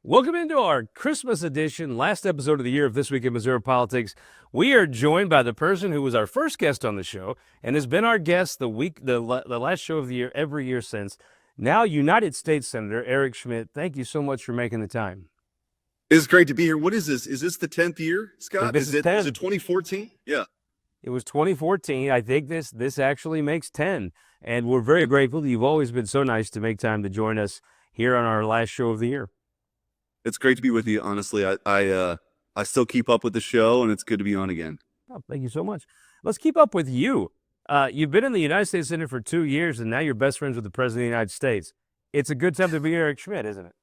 Welcome into our Christmas edition, last episode of the year of This Week in Missouri Politics. We are joined by the person who was our first guest on the show and has been our guest the last show of the year every year since. Now, United States Senator Eric Schmitt. Thank you so much for making the time. It's great to be here. What is this? Is this the 10th year, Scott? This is 10. Is it 2014? Yeah. It was 2014. I think this actually makes 10. And we're very grateful that you've always been so nice to make time to join us here on our last show of the year. It's great to be with you. Honestly, I still keep up with the show, and it's good to be on again. Oh, thank you so much. Let's keep up with you. You've been in the United States Senate for 2 years, and now you're best friends with the President of the United States. It's a good time to be Eric Schmitt, isn't it?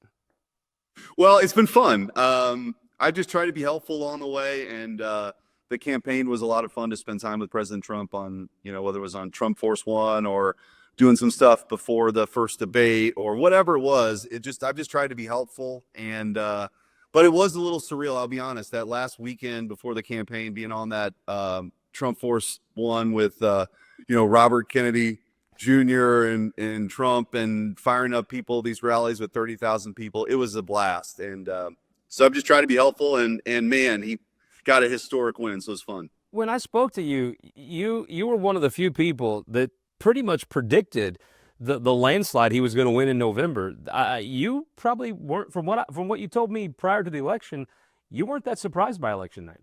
Well, it's been fun. I just tried to be helpful along the way, and the campaign was a lot of fun to spend time with President Trump on, whether it was on Trump Force One or doing some stuff before the first debate or whatever it was. I've just tried to be helpful, and but it was a little surreal. I'll be honest. That last weekend before the campaign, being on that Trump Force One with Robert Kennedy Jr. and Trump and firing up these rallies with 30,000 people. It was a blast, and so I'm just trying to be helpful. And man, he got a historic win, so it's fun. When I spoke to you, you were one of the few people that pretty much predicted the landslide he was going to win in November. You probably weren't, from what you told me prior to the election, you weren't that surprised by election night.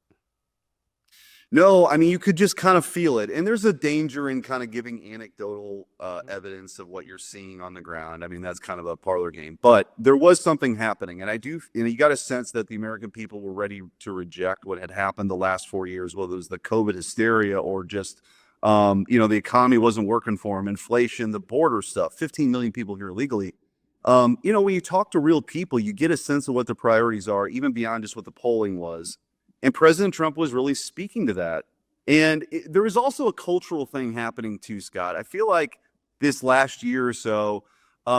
No, I mean, you could just kind of feel it. And there's a danger in kind of giving anecdotal evidence of what you're seeing on the ground. I mean, that's kind of a parlor game. But there was something happening. And you got a sense that the American people were ready to reject what had happened the last 4 years, whether it was the COVID hysteria or just the economy wasn't working for them, inflation, the border stuff, 15 million people here illegally. When you talk to real people, you get a sense of what the priorities are, even beyond just what the polling was. And President Trump was really speaking to that. And there was also a cultural thing happening too, Scott. I feel like this last year or so,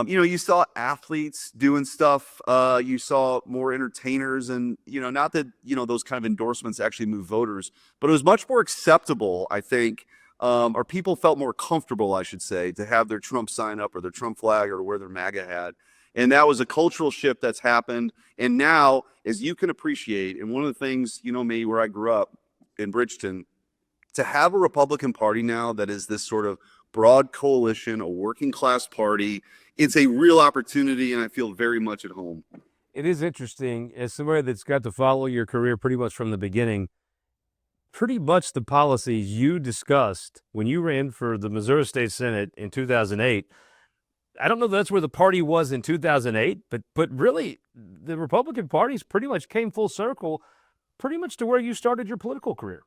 you saw athletes doing stuff. You saw more entertainers, and, not that, those kind of endorsements actually move voters, but it was much more acceptable, I think, or people felt more comfortable, I should say, to have their Trump sign up or their Trump flag or wear their MAGA hat. And that was a cultural shift that's happened. And now, as you can appreciate, and one of the things, me, where I grew up in Bridgeton, to have a Republican Party now that is this sort of broad coalition, a working class party, it's a real opportunity, and I feel very much at home. It is interesting. As somebody that's got to follow your career pretty much from the beginning, pretty much the policies you discussed when you ran for the Missouri State Senate in 2008, I don't know if that's where the party was in 2008, but really the Republican parties pretty much came full circle pretty much to where you started your political career.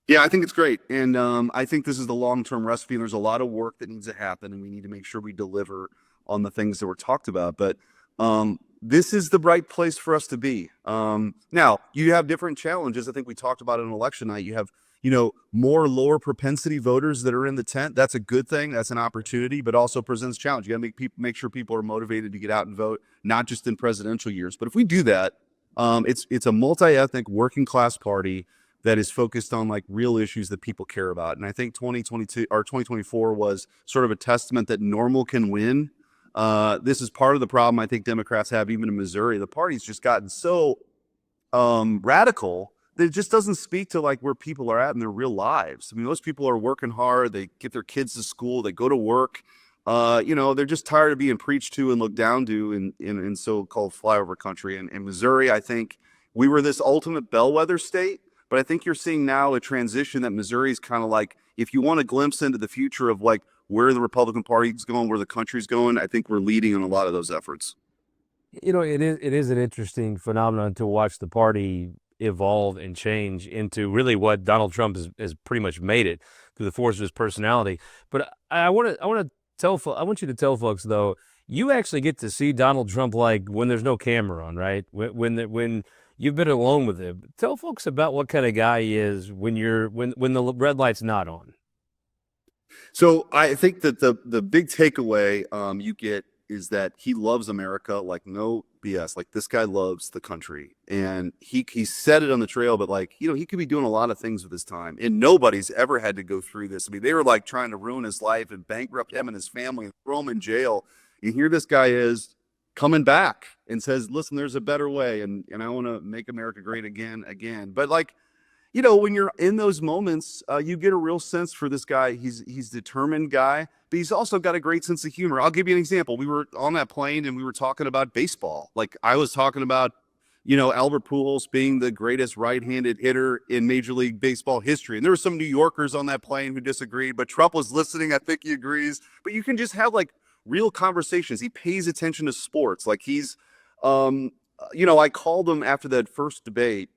Yeah, I think it's great. And I think this is the long-term recipe. And there's a lot of work that needs to happen, and we need to make sure we deliver on the things that were talked about. But this is the right place for us to be. Now, you have different challenges. I think we talked about it on election night. You have more lower propensity voters that are in the tent. That's a good thing. That's an opportunity, but also presents a challenge. You got to make sure people are motivated to get out and vote, not just in presidential years. But if we do that, it's a multi-ethnic working class party that is focused on like real issues that people care about. And I think 2022 or 2024 was sort of a testament that normal can win. This is part of the problem I think Democrats have, even in Missouri. The party's just gotten so radical that it just doesn't speak to like where people are at in their real lives. I mean, those people are working hard. They get their kids to school. They go to work. They're just tired of being preached to and looked down to in so-called flyover country. And in Missouri, I think we were this ultimate bellwether state. But I think you're seeing now a transition that Missouri is kind of like, if you want a glimpse into the future of like where the Republican Party is going, where the country's going, I think we're leading on a lot of those efforts. It is an interesting phenomenon to watch the party evolve and change into really what Donald Trump has pretty much made it through the force of his personality. But I want you to tell folks though, you actually get to see Donald Trump like when there's no camera on, right? When you've been alone with him. Tell folks about what kind of guy he is when the red light's not on. So I think that the big takeaway you get is that he loves America like no BS. Like this guy loves the country, and he said it on the trail, but like, he could be doing a lot of things with his time, and nobody's ever had to go through this. I mean, they were like trying to ruin his life and bankrupt him and his family and throw him in jail. And here this guy is coming back and says, listen, there's a better way. And I want to make America great again. But like, when you're in those moments, you get a real sense for this guy. He's determined guy, but he's also got a great sense of humor. I'll give you an example. We were on that plane and we were talking about baseball. Like I was talking about, Albert Pujols being the greatest right-handed hitter in Major League Baseball history. And there were some New Yorkers on that plane who disagreed, but Trump was listening. I think he agrees. But you can just have like real conversations. He pays attention to sports. Like he's, I called him after that first debate.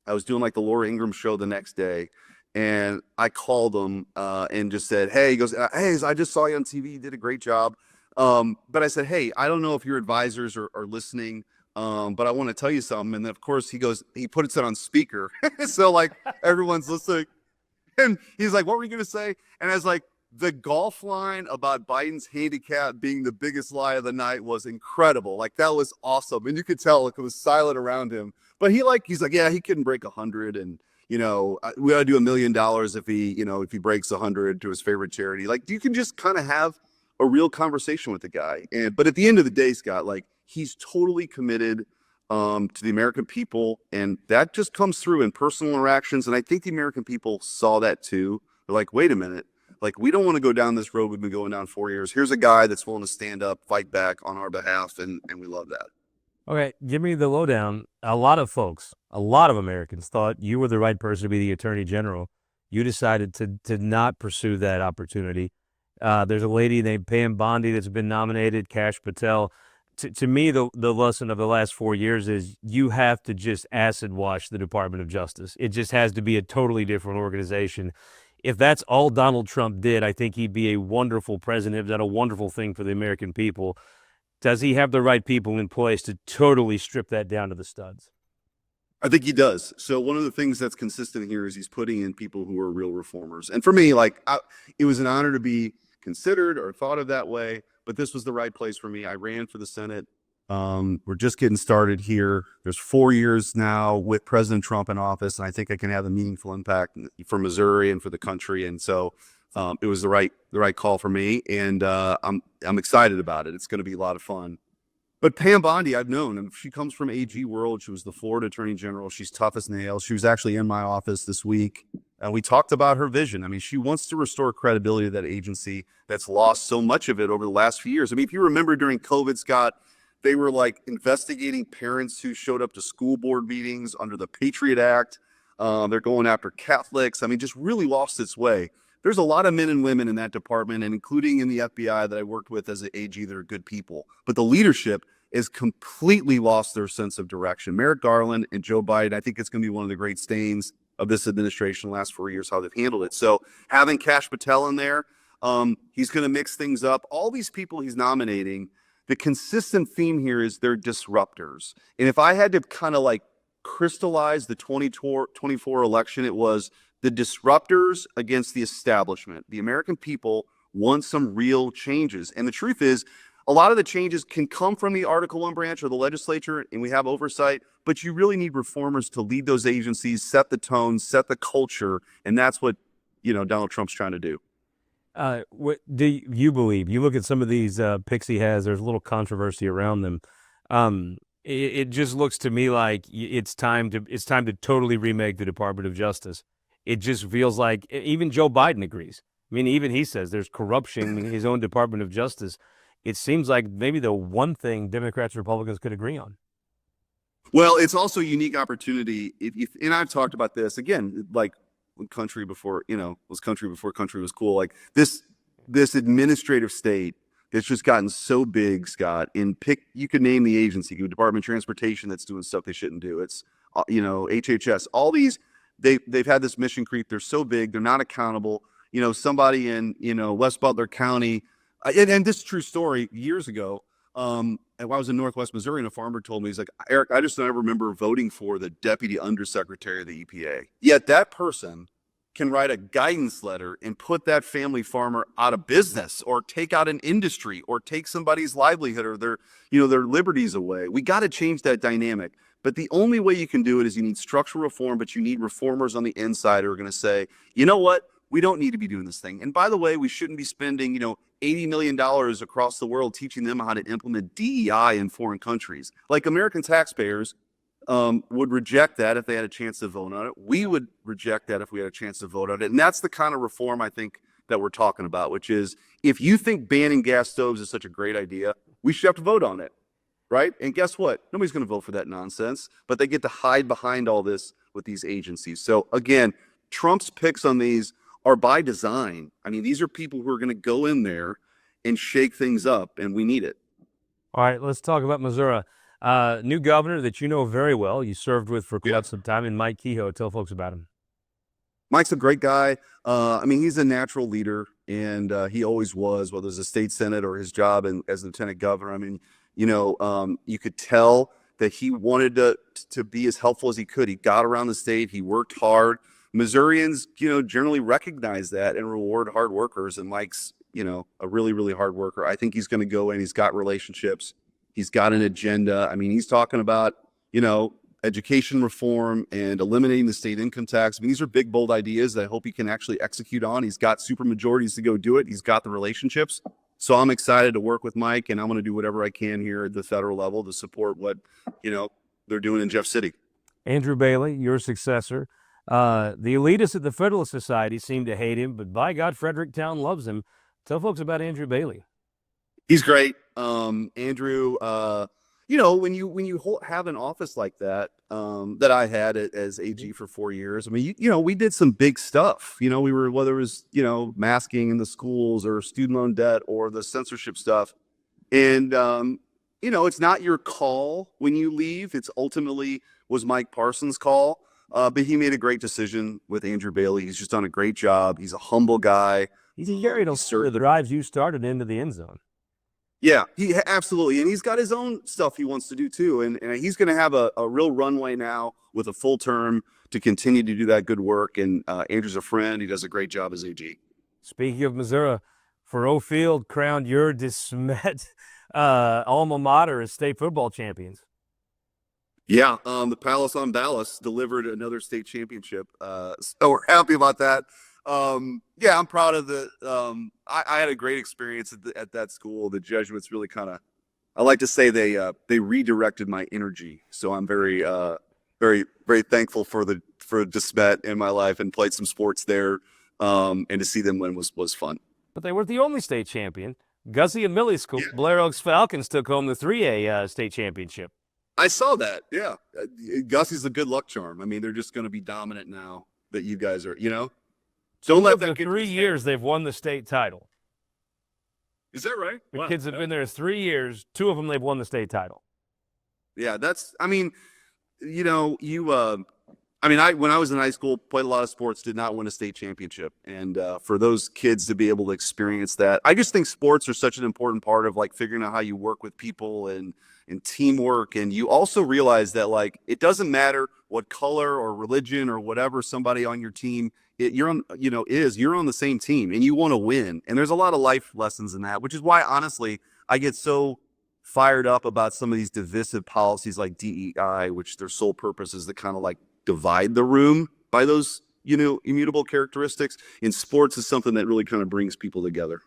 I was doing like the Laura Ingraham show the next day, and I called him and just said, hey, he goes, hey, I just saw you on TV. You did a great job. But I said, hey, I don't know if your advisors are listening, but I want to tell you something. And then, of course, he puts it on speaker. So like everyone's listening. And he's like, what were you going to say? And I was like, the golf line about Biden's handicap being the biggest lie of the night was incredible. Like that was awesome. And you could tell like, it was silent around him. But he's like, yeah, he couldn't break 100, and we ought to do $1 million if he breaks 100 to his favorite charity. Like you can just kind of have a real conversation with the guy. But at the end of the day, Scott, like he's totally committed to the American people, and that just comes through in personal interactions. And I think the American people saw that too. They're like, wait a minute, like we don't want to go down this road we've been going down 4 years. Here's a guy that's willing to stand up, fight back on our behalf, and we love that. Okay, give me the lowdown. A lot of folks, a lot of Americans thought you were the right person to be the attorney general. You decided to not pursue that opportunity. There's a lady named Pam Bondi that's been nominated, Kash Patel. To me, the lesson of the last 4 years is you have to just acid wash the Department of Justice. It just has to be a totally different organization. If that's all Donald Trump did, I think he'd be a wonderful president. He's done a wonderful thing for the American people. Does he have the right people in place to totally strip that down to the studs? I think he does. So one of the things that's consistent here is he's putting in people who are real reformers. And for me, it was an honor to be considered or thought of that way, but this was the right place for me. I ran for the Senate. We're just getting started here. There's 4 years now with President Trump in office, and I think I can have a meaningful impact for Missouri and for the country. And so it was the right call for me, and I'm excited about it. It's going to be a lot of fun. But Pam Bondi, I've known, and she comes from AG world. She was the Florida Attorney General. She's tough as nails. She was actually in my office this week, and we talked about her vision. I mean, she wants to restore credibility to that agency that's lost so much of it over the last few years. I mean, if you remember during COVID, Scott, they were like investigating parents who showed up to school board meetings under the Patriot Act. They're going after Catholics. I mean, just really lost its way. There's a lot of men and women in that department, and including in the FBI that I worked with as an AG, that are good people. But the leadership has completely lost their sense of direction. Merrick Garland and Joe Biden, I think it's going to be one of the great stains of this administration the last 4 years, how they've handled it. So having Kash Patel in there, he's going to mix things up. All these people he's nominating, the consistent theme here is they're disruptors. And if I had to kind of like crystallize the 2024 election, it was the disruptors against the establishment. The American people want some real changes. And the truth is, a lot of the changes can come from the Article 1 branch or the legislature, and we have oversight, but you really need reformers to lead those agencies, set the tone, set the culture, and that's what, Donald Trump's trying to do. What do you believe? You look at some of these picks he has, there's a little controversy around them. It just looks to me like it's time to totally remake the Department of Justice. It just feels like even Joe Biden agrees. I mean, even he says there's corruption in his own Department of Justice. It seems like maybe the one thing Democrats and Republicans could agree on. Well, it's also a unique opportunity. And I've talked about this again, like when country before country was cool. Like this administrative state that's just gotten so big, Scott. You could name the agency, Department of Transportation, that's doing stuff they shouldn't do. It's HHS. All these. They've had this mission creep. They're so big. They're not accountable. Somebody in, West Butler County, and this is a true story, years ago, and I was in Northwest Missouri, and a farmer told me, he's like, Eric, I just don't ever remember voting for the deputy undersecretary of the EPA. Yet that person can write a guidance letter and put that family farmer out of business, or take out an industry, or take somebody's livelihood or their liberties away. We got to change that dynamic. But the only way you can do it is you need structural reform, but you need reformers on the inside who are going to say, you know what? We don't need to be doing this thing. And by the way, we shouldn't be spending, $80 million across the world teaching them how to implement DEI in foreign countries. Like American taxpayers would reject that if they had a chance to vote on it. We would reject that if we had a chance to vote on it. And that's the kind of reform I think that we're talking about, which is if you think banning gas stoves is such a great idea, we should have to vote on it, right? And guess what? Nobody's going to vote for that nonsense, but they get to hide behind all this with these agencies. So again, Trump's picks on these are by design. I mean, these are people who are going to go in there and shake things up, and we need it. All right, let's talk about Missouri. New governor that you know very well, you served with for quite some time, and Mike Kehoe. Tell folks about him. Mike's a great guy. I mean, he's a natural leader, and he always was, whether it's a state senate or his job as lieutenant governor. I mean, you could tell that he wanted to be as helpful as he could. He got around the state. He worked hard. Missourians, generally recognize that and reward hard workers. And Mike's, a really, really hard worker. I think he's going to go in. He's got relationships. He's got an agenda. I mean, he's talking about, education reform and eliminating the state income tax. I mean, these are big, bold ideas that I hope he can actually execute on. He's got super majorities to go do it. He's got the relationships. So I'm excited to work with Mike, and I'm going to do whatever I can here at the federal level to support what, they're doing in Jeff City. Andrew Bailey, your successor. The elitists at the Federalist Society seem to hate him, but by God, Fredericktown loves him. Tell folks about Andrew Bailey. He's great. Andrew, when you have an office like that, that I had as AG for 4 years, I mean, we did some big stuff. We were, whether it was, masking in the schools or student loan debt or the censorship stuff. And, it's not your call when you leave. It's ultimately was Mike Parsons' call. But he made a great decision with Andrew Bailey. He's just done a great job. He's a humble guy. He's a carried the drives you started into the end zone. Yeah, he absolutely. And he's got his own stuff he wants to do too. And he's going to have a real runway now with a full term to continue to do that good work. And Andrew's a friend. He does a great job as AG. Speaking of Missouri, Faurot Field crowned your De Smet alma mater as state football champions. Yeah, the Palace on Dallas delivered another state championship. So we're happy about that. I'm proud of the I had a great experience at that school. The Jesuits really I like to say they redirected my energy. So I'm very very, very thankful for De Smet in my life, and played some sports there. And to see them win was fun. But they weren't the only state champion. Gussie and Millie's school, yeah. Blair Oaks Falcons, took home the 3A state championship. I saw that. Yeah. Gussie's a good luck charm. I mean, they're just going to be dominant now that you guys are, Don't let that. 3 years they've won the state title. Is that right? The kids have been there 3 years. 2 of them they've won the state title. Yeah, when I was in high school, played a lot of sports, did not win a state championship. And for those kids to be able to experience that, I just think sports are such an important part of figuring out how you work with people and teamwork. And you also realize that it doesn't matter what color or religion or whatever somebody on your team you're on the same team and you want to win. And there's a lot of life lessons in that, which is why honestly I get so fired up about some of these divisive policies like DEI, which their sole purpose is to kind of divide the room by those immutable characteristics. In sports is something that really kind of brings people together.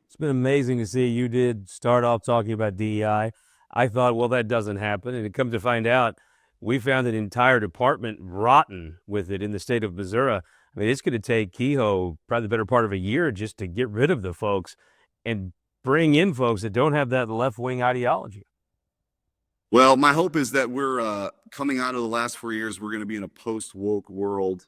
It's been amazing to see. You did start off talking about DEI. I thought, well, that doesn't happen. And it comes to find out, we found an entire department rotten with it in the state of Missouri. I mean, it's going to take Kehoe probably the better part of a year just to get rid of the folks and bring in folks that don't have that left-wing ideology. Well, my hope is that we're coming out of the last 4 years, we're going to be in a post-woke world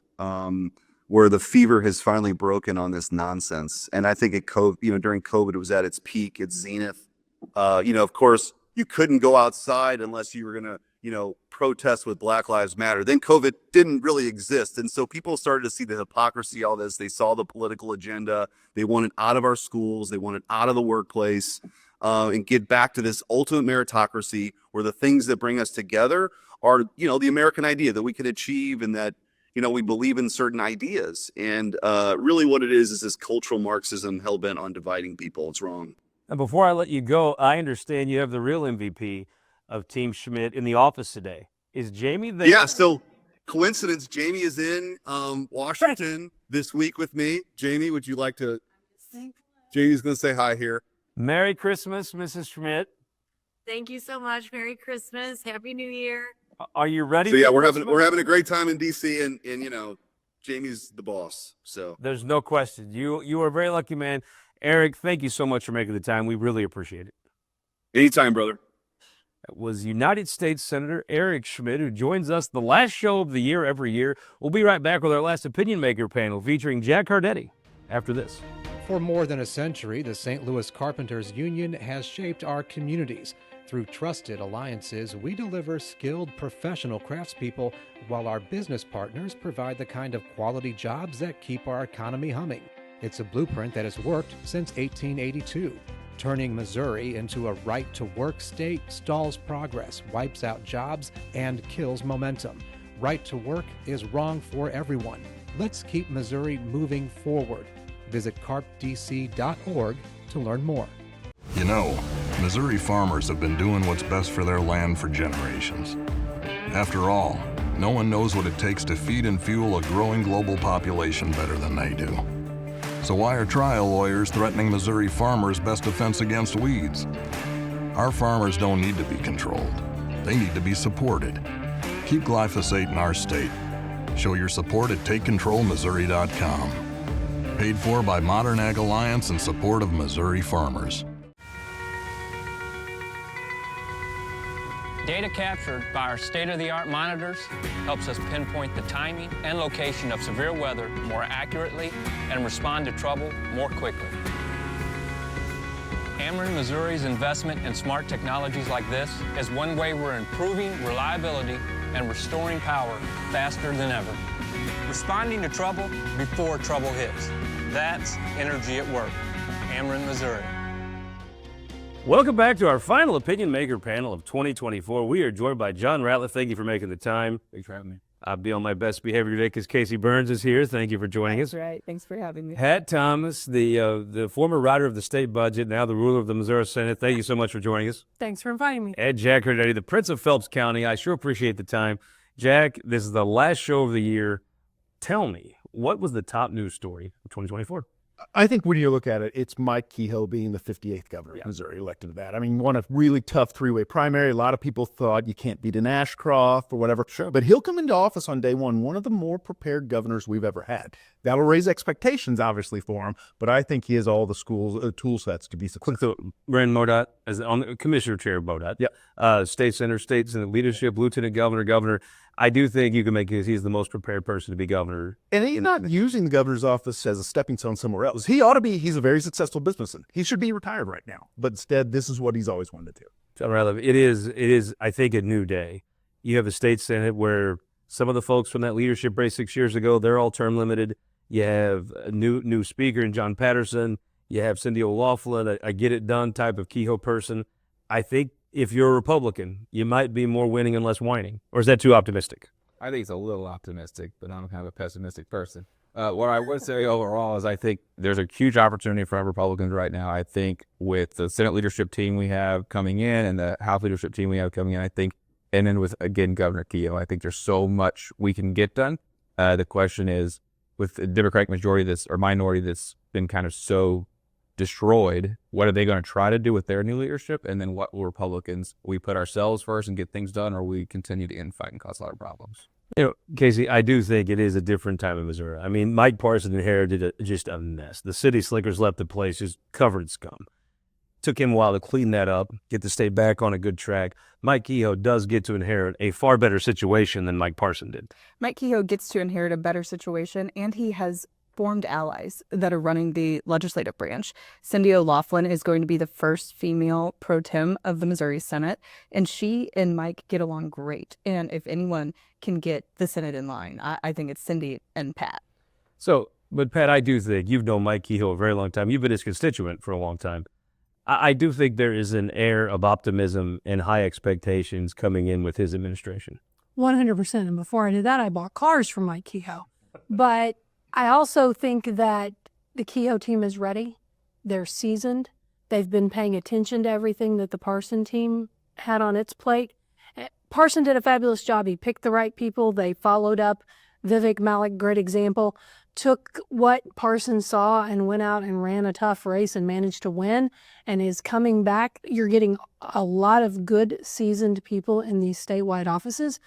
where the fever has finally broken on this nonsense. And I think during COVID, it was at its peak, its zenith. Of course, you couldn't go outside unless you were going to, protest with Black Lives Matter. Then COVID didn't really exist. And so people started to see the hypocrisy, all this. They saw the political agenda. They wanted out of our schools. They wanted out of the workplace and get back to this ultimate meritocracy where the things that bring us together are, the American idea that we can achieve and that, we believe in certain ideas. And really what it is this cultural Marxism hell-bent on dividing people. It's wrong. And before I let you go, I understand you have the real MVP of Team Schmitt in the office today. Is Jamie there? Yeah, so coincidence, Jamie is in Washington this week with me. Jamie, would you like to? Jamie's going to say hi here. Merry Christmas, Mrs. Schmitt. Thank you so much. Merry Christmas. Happy New Year. Are you ready? So yeah, for we're Christmas? having a great time in DC, and you know, Jamie's the boss. So There's no question. You are a very lucky man. Eric, thank you so much for making the time. We really appreciate it. anytime, brother. That was United States Senator Eric Schmitt, who joins us the last show of the year every year. We'll be right back with our last opinion maker panel featuring Jack Cardetti after this. For more than a century, the St. Louis Carpenters Union has shaped our communities. Through trusted alliances, we deliver skilled professional craftspeople while our business partners provide the kind of quality jobs that keep our economy humming. It's a blueprint that has worked since 1882. Turning Missouri into a right-to-work state stalls progress, wipes out jobs, and kills momentum. Right to work is wrong for everyone. Let's keep Missouri moving forward. Visit carpdc.org to learn more. You know, Missouri farmers have been doing what's best for their land for generations. After all, no one knows what it takes to feed and fuel a growing global population better than they do. So why are trial lawyers threatening Missouri farmers' best defense against weeds? Our farmers don't need to be controlled. They need to be supported. Keep glyphosate in our state. Show your support at TakeControlMissouri.com. Paid for by Modern Ag Alliance in support of Missouri farmers. Data captured by our state-of-the-art monitors helps us pinpoint the timing and location of severe weather more accurately and respond to trouble more quickly. Ameren Missouri's investment in smart technologies like this is one way we're improving reliability and restoring power faster than ever. Responding to trouble before trouble hits. That's energy at work. Ameren, Missouri. Welcome back to our final opinion maker panel of 2024. We are joined by John Ratliff. Thank you for making the time. Thanks for having me. I'll be on my best behavior today because Casey Burns is here. Thank you for joining us. That's right. Thanks for having me. Pat Thomas, the former writer of the state budget, now the ruler of the Missouri Senate. Thank you so much for joining us. Thanks for inviting me. Ed Jack Cardetti, the Prince of Phelps County. I sure appreciate the time. Jack, this is the last show of the year. Tell me, what was the top news story of 2024? I think when you look at it, it's Mike Kehoe being the 58th governor of Missouri, elected to that. I mean, won a really tough three-way primary. A lot of people thought you can't beat an Ashcroft or whatever. Sure. But he'll come into office on day one of the more prepared governors we've ever had. That'll raise expectations, obviously, for him. But I think he has all the tool sets to be successful. So, Brandon Modot, as on the commissioner chair of Modot, state senator, state senate leadership, lieutenant governor. I do think you can make it. He's the most prepared person to be governor. And he's not using the governor's office as a stepping stone somewhere else. He ought to be. He's a very successful businessman. He should be retired right now. But instead, this is what he's always wanted to do. John Ratliff, it is, I think, a new day. You have a state senate where some of the folks from that leadership race 6 years ago, they're all term limited. You have a new speaker in John Patterson. You have Cindy O'Laughlin, a get it done type of Kehoe person. I think if you're a Republican, you might be more winning and less whining. Or is that too optimistic? I think it's a little optimistic, but I'm kind of a pessimistic person. What I would say overall is I think there's a huge opportunity for Republicans right now. I think with the Senate leadership team we have coming in and the House leadership team we have coming in, and then with, again, Governor Kehoe, I think there's so much we can get done. The question is, with the Democratic minority that's been kind of so destroyed, what are they going to try to do with their new leadership? And then what will Republicans, we put ourselves first and get things done, or we continue to infight and cause a lot of problems? Casey, I do think it is a different time in Missouri. I mean, Mike Parson inherited just a mess. The city slickers left the place just covered in scum. Took him a while to clean that up, get the state back on a good track. Mike Kehoe does get to inherit a far better situation than Mike Parson did. Mike Kehoe gets to inherit a better situation, and he has formed allies that are running the legislative branch. Cindy O'Laughlin is going to be the first female pro tem of the Missouri Senate, and she and Mike get along great. And if anyone can get the Senate in line, I think it's Cindy and Pat. So, but Pat, I do think you've known Mike Kehoe a very long time. You've been his constituent for a long time. I do think there is an air of optimism and high expectations coming in with his administration. 100%. And before I did that, I bought cars from Mike Kehoe. But I also think that the Kehoe team is ready. They're seasoned. They've been paying attention to everything that the Parson team had on its plate. Parson did a fabulous job. He picked the right people. They followed up. Vivek Malik, great example. took what Parsons saw and went out and ran a tough race and managed to win and is coming back. You're getting a lot of good seasoned people in these statewide offices.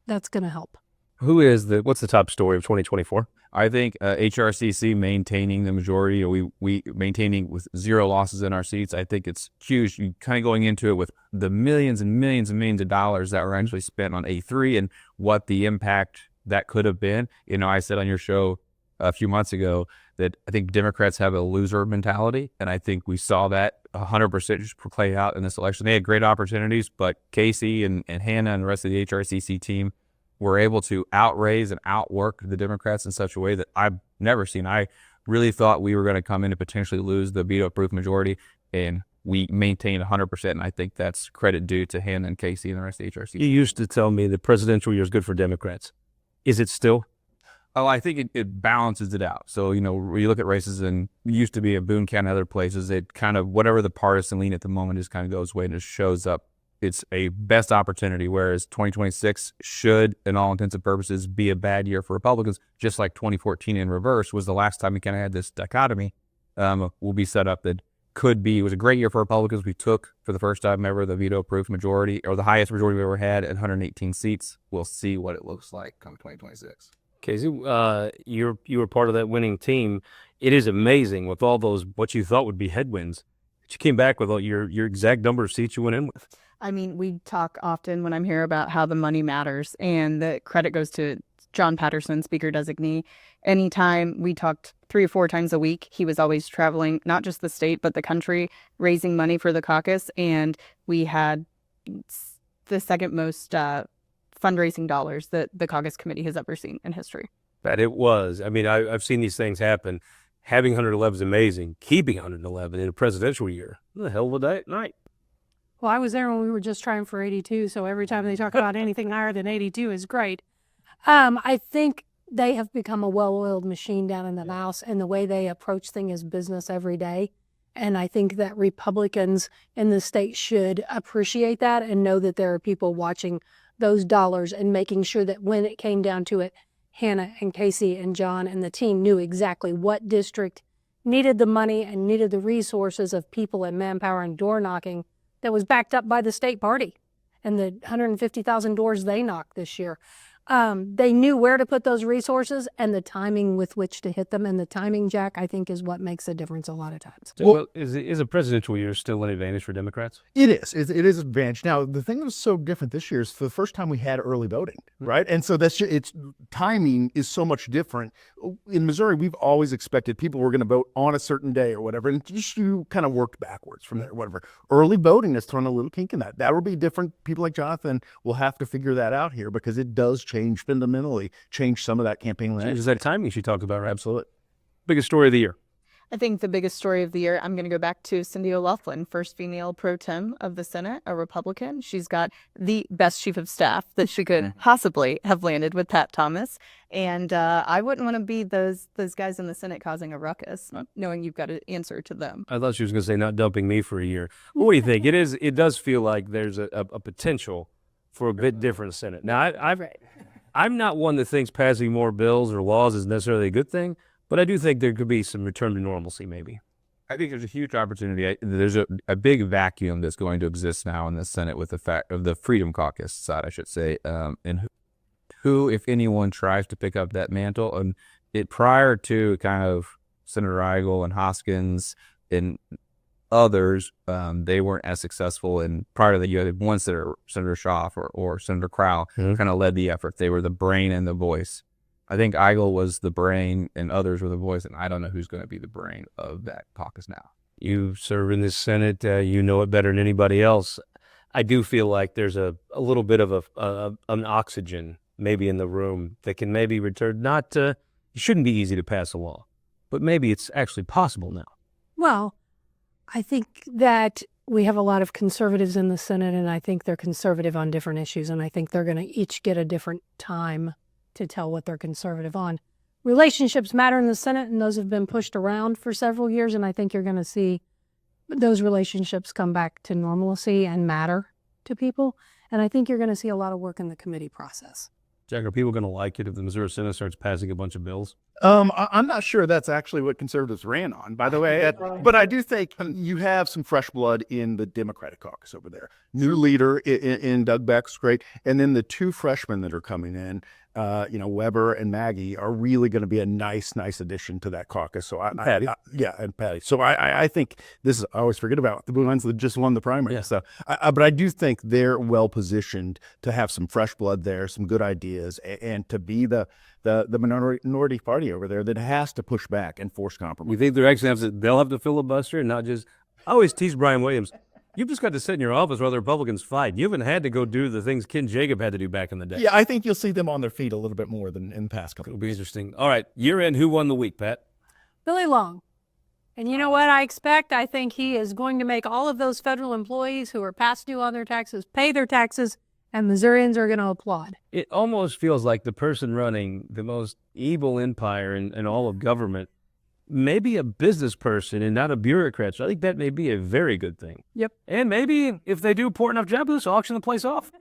That's going to help. What's the top story of 2024? I think HRCC maintaining the majority, or we maintaining with 0 losses in our seats. I think it's huge. You kind of going into it with the millions and millions and millions of dollars that were actually spent on A3 and what the impact that could have been. You know, I said on your show a few months ago that I think Democrats have a loser mentality, and I think we saw that 100% just play out in this election. They had great opportunities, but Casey and Hannah and the rest of the HRCC team were able to outraise and outwork the Democrats in such a way that I've never seen. I really thought we were going to come in and potentially lose the veto-proof majority, and we maintained 100%, and I think that's credit due to Hannah and Casey and the rest of the HRCC. You used to tell me the presidential year is good for Democrats. Is it still? Oh, I think it balances it out. So, you know, when you look at races, and it used to be in Boone County and other places, it kind of, whatever the partisan lean at the moment just kind of goes away and just shows up. It's a best opportunity, whereas 2026 should, in all intents and purposes, be a bad year for Republicans, just like 2014 in reverse was the last time we kind of had this dichotomy. Will be set up that it was a great year for Republicans. We took, for the first time ever, the veto-proof majority, or the highest majority we ever had at 118 seats. We'll see what it looks like come 2026. Casey, you were part of that winning team. It is amazing with all those, what you thought would be headwinds, that you came back with all your exact number of seats you went in with. I mean, we talk often when I'm here about how the money matters, and the credit goes to John Patterson, Speaker Designee. Anytime we talked 3 or 4 times a week, he was always traveling, not just the state, but the country, raising money for the caucus. And we had the second most fundraising dollars that the caucus committee has ever seen in history. That it was. I mean, I've seen these things happen. Having 111 is amazing. Keeping 111 in a presidential year, what the hell of a night. Well, I was there when we were just trying for 82, so every time they talk about anything higher than 82 is great. I think they have become a well-oiled machine down in the House, and the way they approach things as business every day. And I think that Republicans in the state should appreciate that and know that there are people watching those dollars and making sure that when it came down to it, Hannah and Casey and John and the team knew exactly what district needed the money and needed the resources of people and manpower and door knocking that was backed up by the state party and the 150,000 doors they knocked this year. They knew where to put those resources and the timing with which to hit them. And the timing, Jack, I think is what makes a difference a lot of times. Well, is a presidential year still an advantage for Democrats? It is. It is an advantage. Now, the thing that was so different this year is for the first time we had early voting, right? And so its timing is so much different. In Missouri, we've always expected people were going to vote on a certain day or whatever, and you kind of worked backwards from there, whatever. Early voting has thrown a little kink in that. That will be different. People like Jonathan will have to figure that out here because it does change fundamentally, change some of that campaign landscape. Is that timing she talked about? Right? Absolutely. Biggest story of the year. I think the biggest story of the year, I'm going to go back to Cindy O'Loughlin, first female pro tem of the Senate, a Republican. She's got the best chief of staff that she could possibly have landed with Pat Thomas. And I wouldn't want to be those guys in the Senate causing a ruckus, knowing you've got to answer to them. I thought she was going to say not dumping me for a year. Well, what do you think? It does feel like there's a potential for a bit different Senate. Now, I'm not one that thinks passing more bills or laws is necessarily a good thing, but I do think there could be some return to normalcy maybe. I think there's a huge opportunity. There's a big vacuum that's going to exist now in the Senate with the fact of the Freedom Caucus side, I should say, and who, if anyone, tries to pick up that mantle. And prior to kind of Senator Eigel and Hoskins and others, they weren't as successful. And prior to that, you had one Senator Schaaf or Senator Crowell kind of led the effort. They were the brain and the voice. I think Eigel was the brain and others were the voice, and I don't know who's going to be the brain of that caucus now. You serve in this Senate, you know it better than anybody else. I do feel like there's a little bit of an oxygen maybe in the room that can maybe return. It shouldn't be easy to pass a law, but maybe it's actually possible now. Well, I think that we have a lot of conservatives in the Senate, and I think they're conservative on different issues, and I think they're going to each get a different time to tell what they're conservative on. Relationships matter in the Senate, and those have been pushed around for several years, and I think you're going to see those relationships come back to normalcy and matter to people, and I think you're going to see a lot of work in the committee process. Jack, are people going to like it if the Missouri Senate starts passing a bunch of bills? I'm not sure that's actually what conservatives ran on, by the way. But I do think you have some fresh blood in the Democratic caucus over there. New leader in Doug Beck's great. And then the two freshmen that are coming in, Weber and Maggie, are really going to be a nice addition to that caucus. So Patty. And Patty. So I think this is, I always forget about the ones that just won the primary. Yeah. So, but I do think they're well positioned to have some fresh blood there, some good ideas, and to be the minority party over there that has to push back and force compromise. We think they'll have to filibuster and not just. I always tease Brian Williams. You've just got to sit in your office while the Republicans fight. You haven't had to go do the things Ken Jacob had to do back in the day. Yeah, I think you'll see them on their feet a little bit more than in the past couple. It'll be interesting. All right, year end. Who won the week, Pat? Billy Long. And you know what I expect? I think he is going to make all of those federal employees who are past due on their taxes pay their taxes, and Missourians are going to applaud. It almost feels like the person running the most evil empire in all of government may be a business person and not a bureaucrat. So I think that may be a very good thing. Yep. And maybe if they do poor enough job, let's auction the place off.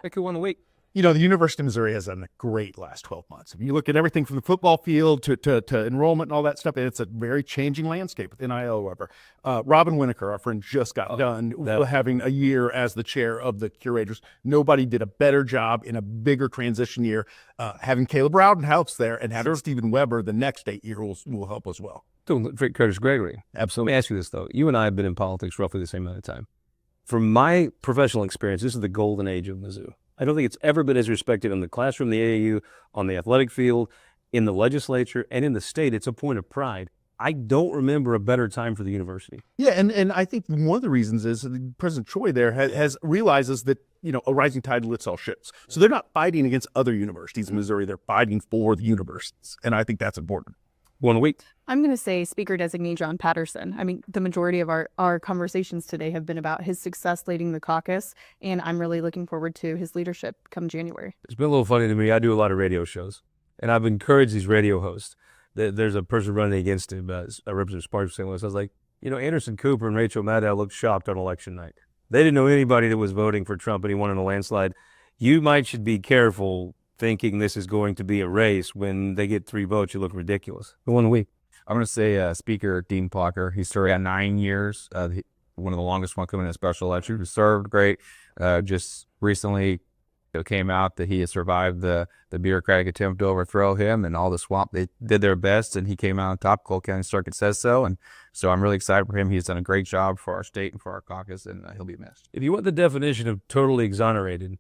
Pick who won the week. The University of Missouri has done a great last 12 months. If you look at everything from the football field to enrollment and all that stuff, it's a very changing landscape with NIL, however. Robin Winokur, our friend, just got done having a year as the chair of the curators. Nobody did a better job in a bigger transition year. Having Caleb Rowden helps there, and having Stephen Weber the next 8 years will help as well. Curtis Gregory. Absolutely. Let me ask you this, though. You and I have been in politics roughly the same amount of time. From my professional experience, this is the golden age of Mizzou. I don't think it's ever been as respected in the classroom, the AAU, on the athletic field, in the legislature, and in the state. It's a point of pride. I don't remember a better time for the university. Yeah, and I think one of the reasons is President Choi there realizes that, a rising tide lifts all ships. So they're not fighting against other universities in Missouri. They're fighting for the universities, and I think that's important. One week. I'm going to say Speaker Designee John Patterson. I mean, the majority of our conversations today have been about his success leading the caucus, and I'm really looking forward to his leadership come January. It's been a little funny to me. I do a lot of radio shows, and I've encouraged these radio hosts. There's a person running against him, I represent Sparks St. Louis. I was like, Anderson Cooper and Rachel Maddow looked shocked on election night. They didn't know anybody that was voting for Trump, and he won in a landslide. You should be careful thinking this is going to be a race. When they get 3 votes, you look ridiculous. Who won the week? I'm going to say Speaker Dean Plucker. He served at 9 years, one of the longest one coming in a special election. He served great. Just recently it came out that he has survived the bureaucratic attempt to overthrow him and all the swamp. They did their best, and he came out on top. Cole County Circuit says so, and so I'm really excited for him. He's done a great job for our state and for our caucus, and he'll be missed. If you want the definition of totally exonerated,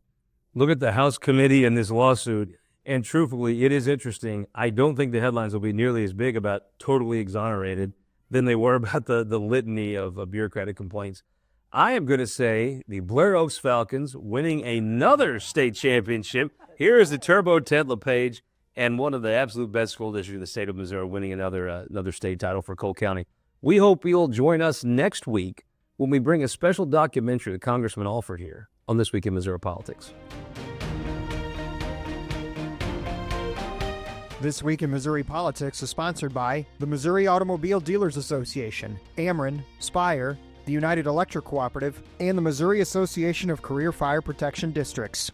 look at the House committee in this lawsuit, and truthfully, it is interesting. I don't think the headlines will be nearly as big about totally exonerated than they were about the litany of bureaucratic complaints. I am going to say the Blair Oaks Falcons winning another state championship. Here is the Turbo Ted LePage and one of the absolute best school districts in the state of Missouri winning another state title for Cole County. We hope you'll join us next week when we bring a special documentary that Congressman Alford here on This Week in Missouri Politics. This Week in Missouri Politics is sponsored by the Missouri Automobile Dealers Association, Ameren, Spire, the United Electric Cooperative, and the Missouri Association of Career Fire Protection Districts.